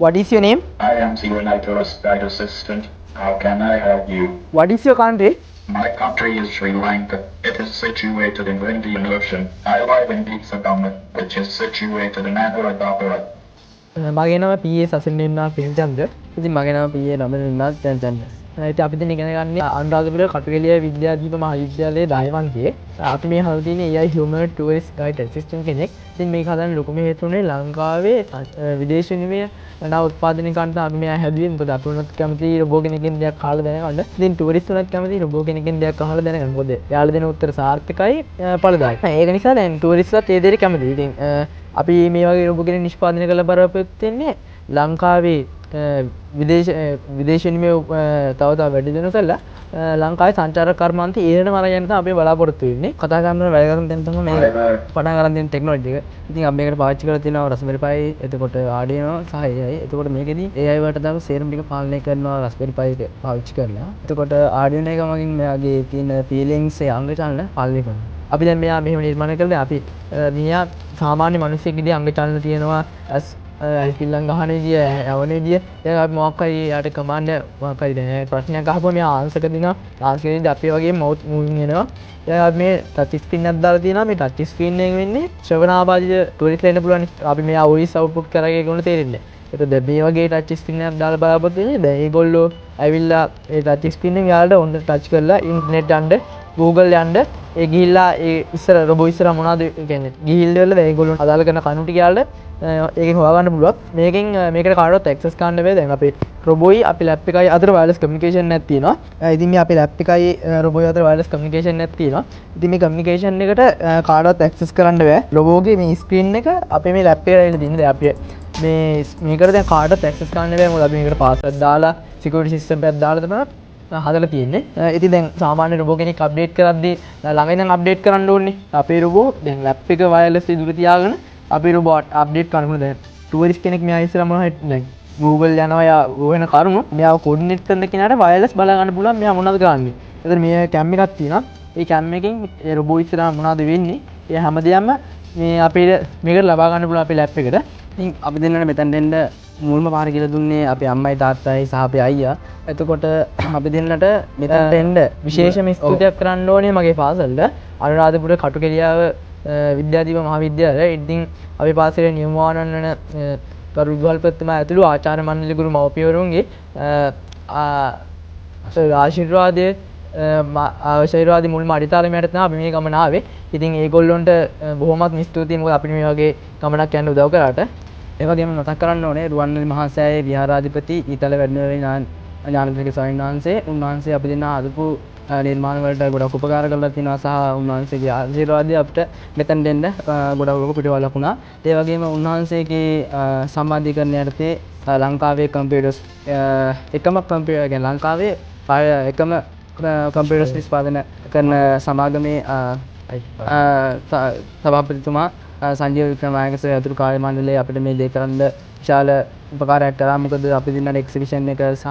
What is your name? I am Senior Tourist Guide Assistant. How can I help you? What is your country? My country is Sri Lanka. It is situated in the Indian Ocean. I live in Deepsakam, which is situated in Anuradhapura. මගේ නම පීඒ සසන්ඩෙන්නා පිල්චන්ද. ඉතින් මගේ නම පීඒ රමණනාත් චන්චන්ද. ඉතින් අපි දැන් ඉගෙන ගන්නේ අනුරාධපුර කටුගෙලිය විද්‍යාදීප මහාවිද්‍යාලයේ දායවන්තියේ. අපි මේ හදලා තියෙන්නේ AI Human Tourist Guide Assistant කෙනෙක්. ඉතින් මේක හදන්න ලොකුම හේතුුනේ ලංකාවේ විදේශ විනිමය නව උත්පාදනය කරන්න අපි මේ හැදුවේ. මොකද අපි උනත් කැමති රොබෝ කෙනෙක්ගෙන් දෙයක් අහලා දැනගන්න. ඉතින් ටුවරිස්ට් උනත් කැමති රොබෝ කෙනෙක්ගෙන් දෙයක් අහලා දැනගන්න. මොකද එයාලා දෙන උත්තර සාර්ථකයි ඵලදායකයි. ඒක නිසා දැන් ටුවරිස්ට්ලාත් ඒ දෙයට කැමතියි. ඉතින් අපි මේ වගේ රොබෝ කෙනෙක් නිෂ්පාදනය කරලා බලාපොරොත්තු වෙන්නේ ලංකාවේ විදේශ විනිමය තව වැඩි දියුණු කරලා ලංකාවේ සංචාරක කර්මාන්තය ඉහළට මරගෙන තමයි අපි බලාපොරොත්තු වෙන්නේ. කතා කරන වැදගත්ම තැන තමයි මේ පටන් ගන්න තියෙන ටෙක්නොලොජි එක. ඉතින් අපි මේකට පාවිච්චි කරලා තියෙනවා Raspberry Pi, එතකොට Arduino සහ AI. එතකොට මේකෙදී AI වලට දාපු සේරම ටික පාලනය කරනවා Raspberry Pi එක පාවිච්චි කරලා. එතකොට Arduino එක මගින් මෙයාගේ තියෙන feelings ඒ අංග චලන පාලනය කරනවා. අපි දැන් මෙයා මෙහෙම නිර්මාණය කළා. අපි මෙයා සාමාන්‍ය මිනිස්සෙක්ගේ අංග චලන තියෙනවා ඇල්කිල්ලන් ගහන විදිය, යවන විදිය. දැන් අපි මොකක් හරි යාට කමාන්ඩ් මොකක් හරි දැන් ප්‍රශ්නයක් අහපුවම මෙයා ආන්සර් දෙනවා. ආන්සර් දෙද්දී අපි වගේ මවුත් මූවින් එනවා. දැන් අපි මේ ටච් ස්ක්‍රීන් එකක් දාලා තියෙනවා. මේ ටච් ස්ක්‍රීන් එකෙන් වෙන්නේ ශ්‍රවණාබාධිත ටුවරිස්ට් එන්න පුළුවන්. අපි මෙයා වොයිස් අවුට්පුට් කරගෙන ඒගොල්ලෝ තේරෙන්නේ. ඒකද මේ වගේ ටච් ස්ක්‍රීන් එකක් දාලා බලපොත් වෙන්නේ. දැන් ඒගොල්ලෝ ඇවිල්ලා ඒ ටච් ස්ක්‍රීන් එකෙන් යාලට ඔන්න ටච් කරලා ඉන්ටර්නෙට් යන්න Google යන්න ඒ ගිහිල්ලා ඒ ඉස්සර රොබෝ ඉස්සර මොනවද කියන්නේ ගිහිල්ලා ඒගොල්ලෝ අදාළ කරන කණු ටික යාලට ඒකෙන් හොයාගන්න පුළුවන්. මේකෙන් මේකට කාටවත් ඇක්සස් කරන්න බෑ. දැන් අපි රොබෝයි අපි ලැප් එකයි අතර වයර්ලස් කමියුනිකේෂන් එකක් තියෙනවා. ඉතින් මේ අපි ලැප් එකයි රොබෝයි අතර වයර්ලස් කමියුනිකේෂන් එකක් තියෙනවා. ඉතින් මේ කමියුනිකේෂන් එකට කාටවත් ඇක්සස් කරන්න බෑ. රොබෝගේ මේ ස්ක්‍රීන් එක අපේ මේ ලැප් එකට එන්න දෙන්නේ. අපි මේ මේකට දැන් කාටවත් ඇක්සස් කරන්න බෑ. මොකද අපි මේකට පාස්වර්ඩ් දාලා සිකියුරිටි සිස්ටම් එකක් දාලා තමයි හදලා තියෙන්නේ. ඉතින් දැන් සාමාන්‍ය රොබෝ කෙනෙක් අප්ඩේට් කරද්දී ළඟ ඉඳන් අප්ඩේට් කරන්න ඕනේ. අපේ රොබෝ දැන් ලැප් එක වයර්ලස් ඉදිරිය තියාගෙන අපේ රොබෝ අප්ඩේට් කරන්න දැන් ටුවරිස්ට් කෙනෙක් මෙයා ඉස්සරහ මොනවද දැන් Google යනවා යා වෙන කරුණු මෙයාව කෝඩිනේට් කරන කෙනාට වයර්ලස් බලා ගන්න පුළුවන් මෙයා මොනවද කරන්නේ. එතන මේ කැම් එකක් තියෙනවා. ඒ කැම් එකෙන් ඒ රොබෝ ඉස්සරහ මොනවද වෙන්නේ? ඒ හැමදේම මේ අපේ මේකට ලබා ගන්න පුළුවන් අපේ ලැප් එකට. ඉතින් අපි දෙන්නට මෙතන දෙන්න මුල්ම පාර කියලා දුන්නේ අපේ අම්මයි තාත්තයි සහ අපේ අයියා. එතකොට අපි දෙන්නට මෙතනට එන්න විශේෂම ස්තුතියක් කරන්න ඕනේ මගේ පාසලට. අනුරාධපුර කටුගෙලියාව විද්‍යාදීප මහාවිද්‍යාලය. ඉතින් අපේ පාසලේ නියමාවරණ වන කරු විදුහල්පතිතුමා ඇතුළු ආචාර්ය මණ්ඩල ගුරු මව්පියවරුන්ගේ ආශිර්වාදයේ මුල්ම අඩිතාලමයට තමයි අපි මේ ගමන ආවේ. ඉතින් ඒගොල්ලොන්ට බොහොමත් ස්තුතියි මොකද අපිට මේ වගේ ගමනක් යන්න උදව් කරාට. ඒ වගේම මතක් කරන්න ඕනේ රුවන්වැලි මහා සෑයේ විහාරාධිපති ඊතල වැඩිමහල් ඥානපතික ස්වාමීන් වහන්සේ. උන්වහන්සේ අපි දෙන්න හදපු නිර්මාණ වලට ගොඩක් උපකාර කරලා තිනවා සහ උන්වහන්සේගේ ආශිර්වාදය අපිට මෙතන දෙන්න ගොඩක් පිටවල ලකුණා. ඒ වගේම උන්වහන්සේගේ සම්මාධිකරණය යටතේ ලංකාවේ කම්පියුටර්ස් එකම කම්පියුටර් කියන්නේ ලංකාවේ එකම කම්පියුටර්ස් නිෂ්පාදනය කරන සමාගමේ සභාපතිතුමා සංජීව වික්‍රමනායක සර් ඇතුළු කාර්ය මණ්ඩලය අපිට මේ දේ කරන්න විශාල උපකාරයක් කරා. මොකද අපි දෙන්නට එක්සිබිෂන් එක සහ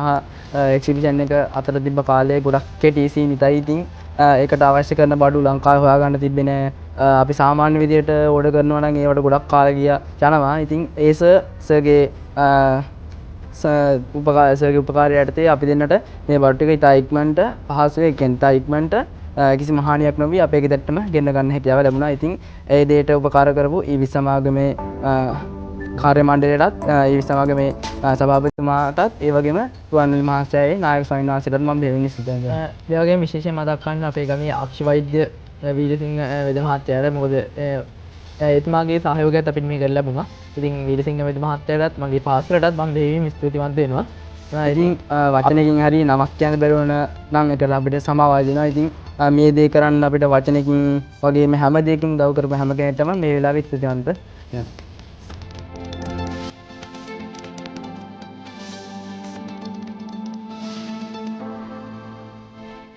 එක්සිබිෂන් එක අතර තිබ්බ කාලය ගොඩක් කෙටි සීමිතයි. ඉතින් ඒකට අවශ්‍ය කරන බඩු ලංකාවේ හොයාගන්න තිබ්බේ නෑ. අපි සාමාන්‍ය විදියට ඕඩර් කරනවා නම් ඒවට ගොඩක් කාලය ගියා යනවා. ඉතින් ඒ සර්ගේ සර්ගේ උපකාරය යටතේ අපි දෙන්නට මේ බඩු ටික ඉතා ඉක්මනට පහසුවෙන් කියන්නේ ඉතා ඉක්මනට කිසිම හානියක් නොවී අපේ ගෙදරටම ගෙන්න ගන්න හැකියාව ලැබුණා. ඉතින් ඒ දේට උපකාර කරපු ඊවි සමාගමේ කාර්ය මණ්ඩලයටත් ඊවි සමාගමේ සභාපතිතුමාටත් ඒ වගේම රුවන්වැලි මහා සෑයේ නායක ස්වාමීන් වහන්සේටත් මම දෙවෙනි සිතනවා. ඒ වගේම විශේෂයෙන් මතක් කරන්න අපේ ගමේ අක්ෂි වෛද්‍ය වීරසිංහ වෙද මහත්තයාට. මොකද එතුමාගේ සහයෝගයත් අපිට මේක ලැබුණා. ඉතින් වීරසිංහ වෙද මහත්තයාටත් මගේ පාසලටත් මම දෙවියන් ස්තුතිවන්ත වෙනවා. ඉතින් වචනකින් හරි නමක් කියන්න බැරි වුණ නම් ඒකට අපිට සමාව දෙනවා. ඉතින් මේ දේ කරන්න අපිට වචනකින් වගේම හැම දෙයකින් උදව් කරපු හැම කෙනෙක්ටම මේ වෙලාවෙත් ස්තුතිවන්ත වෙනවා.